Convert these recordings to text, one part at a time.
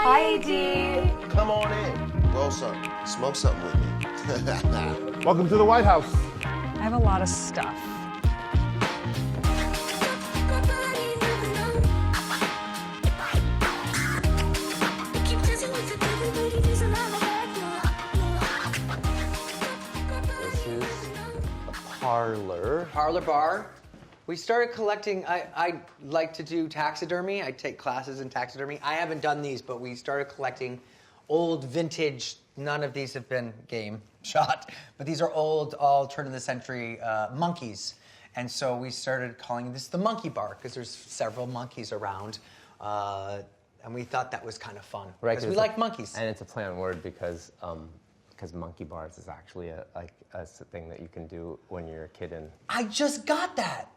Hi, AD. Come on in. Roll something. Smoke something with me. Welcome to the White House. I have a lot of stuff. This is a parlor. Parlor bar. We started collecting, I like to do taxidermy. I take classes in taxidermy. I haven't done these, but we started collecting old vintage, none of these have been game shot, but these are old, all turn of the century monkeys. And so we started calling this the monkey bar because there's several monkeys around. And we thought that was kind of fun. Right, because we like monkeys. And it's a play on word because monkey bars is actually a thing that you can do when you're a kid. And I just got that.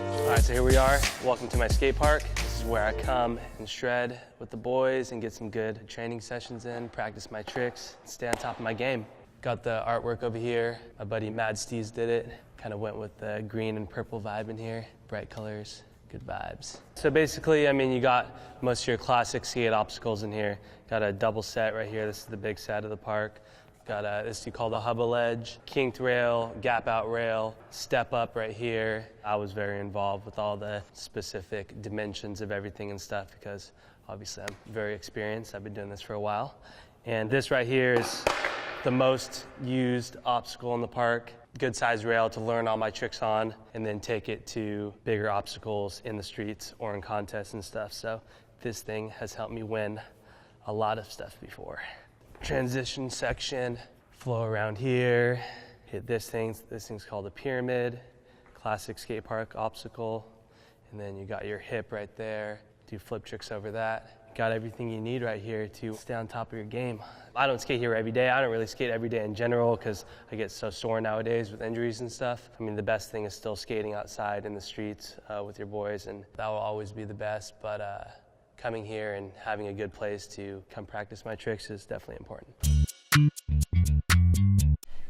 All right, so here we are. Welcome to my skate park. This is where I come and shred with the boys and get some good training sessions in, practice my tricks, stay on top of my game. Got the artwork over here. My buddy Mad Steez did it. Kind of went with the green and purple vibe in here. Bright colors, good vibes. So basically, I mean, you got most of your classic skate obstacles in here. Got a double set right here. This is the big set of the park. Got this you call the hubba ledge, kinked rail, gap out rail, step up right here. I was very involved with all the specific dimensions of everything and stuff because obviously I'm very experienced. I've been doing this for a while. And this right here is the most used obstacle in the park. Good size rail to learn all my tricks on and then take it to bigger obstacles in the streets or in contests and stuff. So this thing has helped me win a lot of stuff before. Transition section, flow around here, hit this thing's called a pyramid, classic skate park obstacle, and then you got your hip right there, do flip tricks over that. Got everything you need right here to stay on top of your game. I don't skate here every day. I don't really skate every day in general because I get so sore nowadays with injuries and stuff. I mean, the best thing is still skating outside in the streets with your boys, and that will always be the best, but coming here and having a good place to come practice my tricks is definitely important.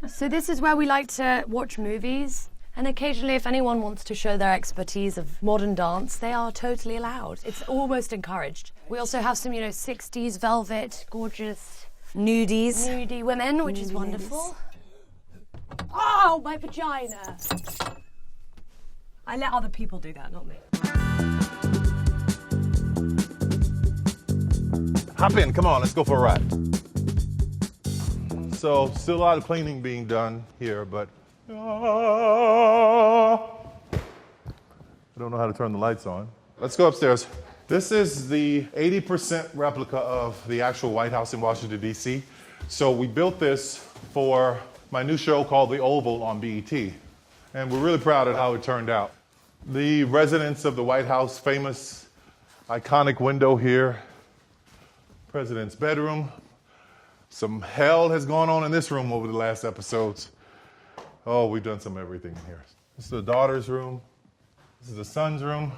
So this is where we like to watch movies, and occasionally if anyone wants to show their expertise of modern dance, they are totally allowed. It's almost encouraged. We also have some, 60s velvet, gorgeous nudie women, which is wonderful. Oh, my vagina! I let other people do that, not me. Hop in, come on, let's go for a ride. So, still a lot of cleaning being done here, but I don't know how to turn the lights on. Let's go upstairs. This is the 80% replica of the actual White House in Washington, D.C. So we built this for my new show called The Oval on BET, and we're really proud of how it turned out. The residents of the White House, famous, iconic window here, President's bedroom. Some hell has gone on in this room over the last episodes. Oh, we've done some everything in here. This is the daughter's room. This is the son's room.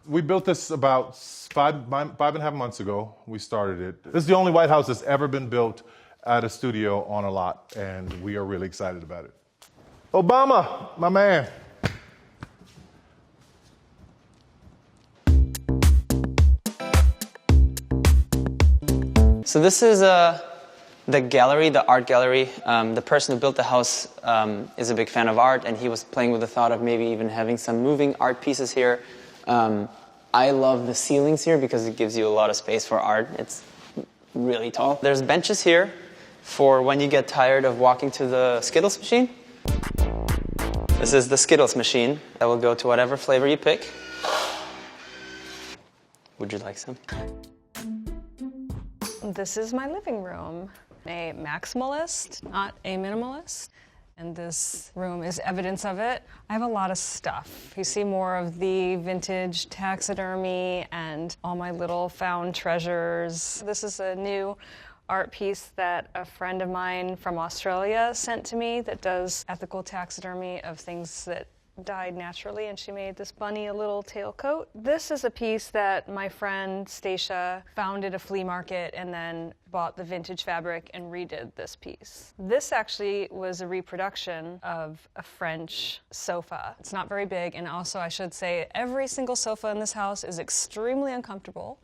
We built this about five and a half months ago. We started it. This is the only White House that's ever been built at a studio on a lot, and we are really excited about it. Obama, my man. So this is the gallery, the art gallery. The person who built the house is a big fan of art, and he was playing with the thought of maybe even having some moving art pieces here. I love the ceilings here because it gives you a lot of space for art. It's really tall. There's benches here for when you get tired of walking to the Skittles machine. This is the Skittles machine that will go to whatever flavor you pick. Would you like some? This is my living room. A maximalist, not a minimalist. And this room is evidence of it. I have a lot of stuff. You see more of the vintage taxidermy and all my little found treasures. This is a new art piece that a friend of mine from Australia sent to me that does ethical taxidermy of things that died naturally, and she made this bunny a little tailcoat. This is a piece that my friend Stacia found at a flea market and then bought the vintage fabric and redid this piece. This actually was a reproduction of a French sofa. It's not very big, and also I should say every single sofa in this house is extremely uncomfortable.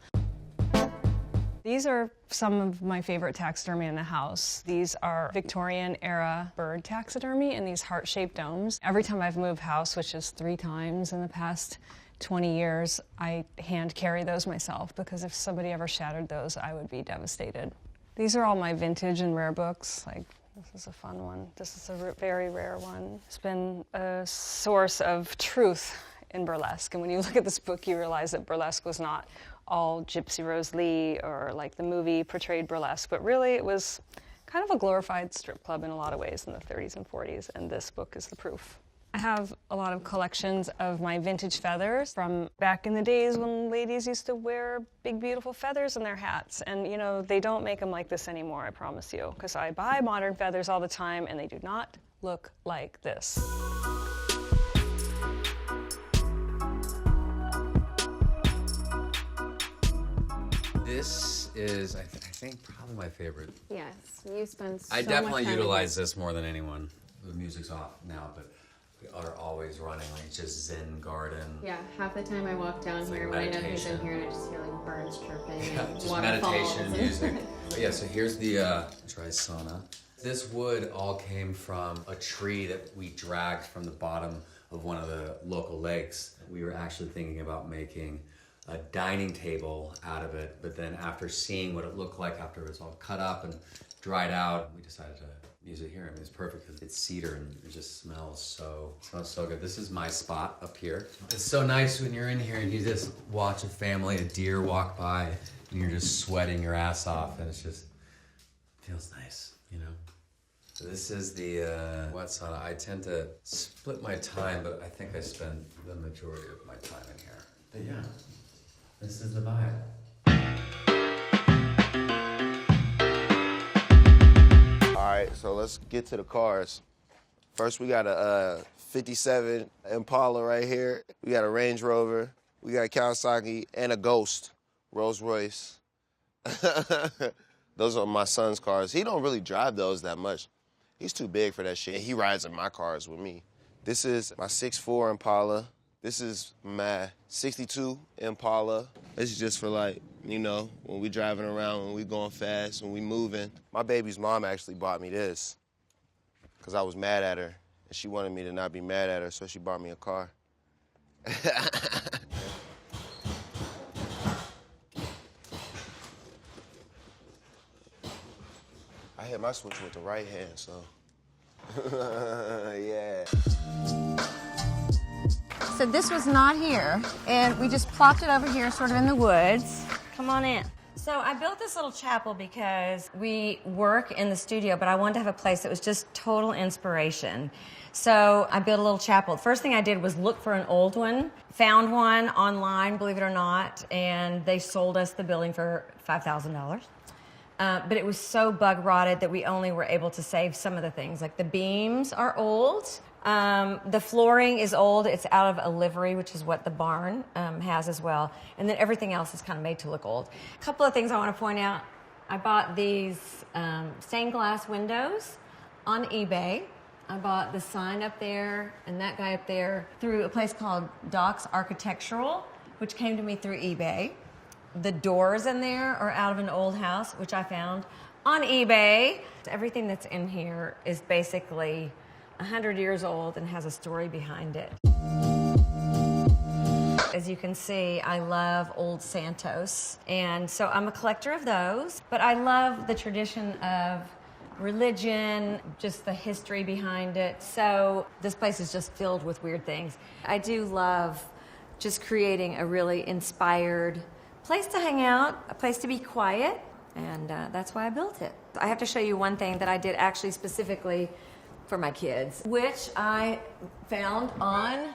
These are some of my favorite taxidermy in the house. These are Victorian-era bird taxidermy in these heart-shaped domes. Every time I've moved house, which is 3 times in the past 20 years, I hand carry those myself because if somebody ever shattered those, I would be devastated. These are all my vintage and rare books. Like, this is a fun one. This is a very rare one. It's been a source of truth in burlesque. And when you look at this book, you realize that burlesque was not all Gypsy Rose Lee or like the movie portrayed burlesque, but really it was kind of a glorified strip club in a lot of ways in the 30s and 40s, and this book is the proof. I have a lot of collections of my vintage feathers from back in the days when ladies used to wear big, beautiful feathers in their hats. And, you know, they don't make them like this anymore, I promise you, because I buy modern feathers all the time, and they do not look like this. This is, I think, probably my favorite. Yes, you spend so I much definitely time utilize this more than anyone. The music's off now, but we are always running like just Zen garden. Yeah, half the time I walk down here when I know who's in here and I just hear like birds chirping and Just waterfalls. meditation music. But yeah, so here's the try sauna. This wood all came from a tree that we dragged from the bottom of one of the local lakes. We were actually thinking about making a dining table out of it, but then after seeing what it looked like after it was all cut up and dried out, we decided to use it here. I mean, it's perfect because it's cedar and it just smells so good. This is my spot up here. It's so nice when you're in here and you just watch a family, a deer walk by, and you're just sweating your ass off, and it's just feels nice, you know? So this is the wet sauna. I tend to split my time, but I think I spend the majority of my time in here. But yeah. This is the vibe. All right, so let's get to the cars. First, we got a 57 Impala right here. We got a Range Rover. We got a Kawasaki and a Ghost, Rolls Royce. Those are my son's cars. He don't really drive those that much. He's too big for that shit. He rides in my cars with me. This is my 6'4" Impala. This is my 62 Impala. This is just for like, you know, when we driving around, when we going fast, when we moving. My baby's mom actually bought me this because I was mad at her, and she wanted me to not be mad at her, so she bought me a car. I hit my switch with the right hand, so. Yeah. So this was not here, and we just plopped it over here sort of in the woods. Come on in. So I built this little chapel because we work in the studio, but I wanted to have a place that was just total inspiration. So I built a little chapel. The first thing I did was look for an old one, found one online, believe it or not, and they sold us the building for $5,000. But it was so bug rotted that we only were able to save some of the things. Like the beams are old. The flooring is old. It's out of a livery, which is what the barn has as well. And then everything else is kind of made to look old. A couple of things I want to point out. I bought these stained glass windows on eBay. I bought the sign up there and that guy up there through a place called Doc's Architectural, which came to me through eBay. The doors in there are out of an old house, which I found on eBay. Everything that's in here is basically 100 years old and has a story behind it. As you can see, I love old Santos, and so I'm a collector of those, but I love the tradition of religion, just the history behind it. So this place is just filled with weird things. I do love just creating a really inspired place to hang out, a place to be quiet, and that's why I built it. I have to show you one thing that I did actually specifically for my kids, which I found on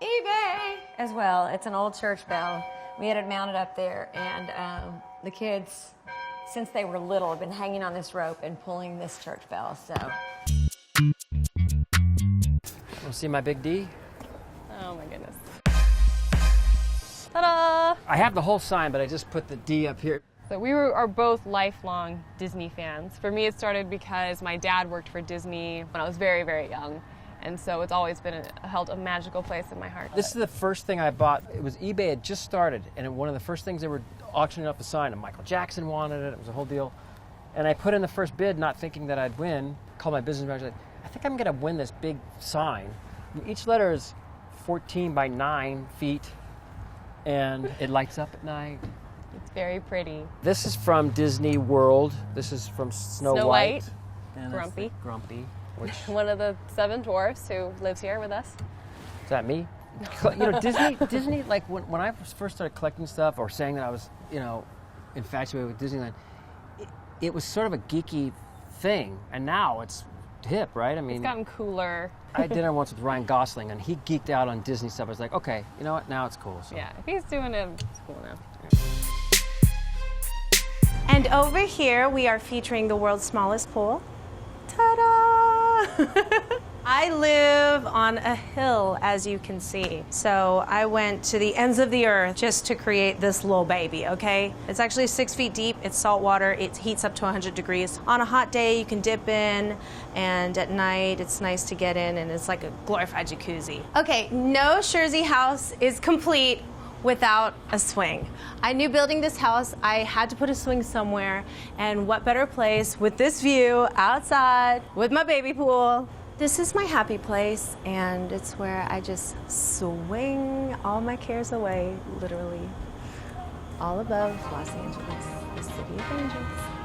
eBay as well. It's an old church bell. We had it mounted up there, and the kids, since they were little, have been hanging on this rope and pulling this church bell, so. Want to see my big D? famous. Ta-da! I have the whole sign, but I just put the D up here. So we are both lifelong Disney fans. For me, it started because my dad worked for Disney when I was very, very young. And so it's always been held a magical place in my heart. This is the first thing I bought. It was eBay had just started, and one of the first things they were auctioning off the sign, and Michael Jackson wanted it. It was a whole deal. And I put in the first bid, not thinking that I'd win. Called my business manager, like, I think I'm going to win this big sign. And each letter is 14 by 9 feet, and it lights up at night. It's very pretty. This is from Disney World. This is from Snow White. And Grumpy. Grumpy. Which, one of the 7 dwarfs who lives here with us. Is that me? Disney, like when I first started collecting stuff or saying that I was, infatuated with Disneyland, it was sort of a geeky thing, and now it's hip, right? I mean, it's gotten cooler. I did it once with Ryan Gosling, and he geeked out on Disney stuff. I was like, okay, you know what? Now it's cool. So. Yeah, if he's doing it, it's cool now. And over here, we are featuring the world's smallest pool. Ta-da! I live on a hill, as you can see. So I went to the ends of the earth just to create this little baby, okay? It's actually 6 feet deep. It's salt water. It heats up to 100 degrees. On a hot day, you can dip in, and at night, it's nice to get in, and it's like a glorified jacuzzi. Okay, no Jersey house is complete without a swing. I knew building this house, I had to put a swing somewhere, and what better place with this view outside with my baby pool. This is my happy place, and it's where I just swing all my cares away, literally, all above Los Angeles, the city of angels.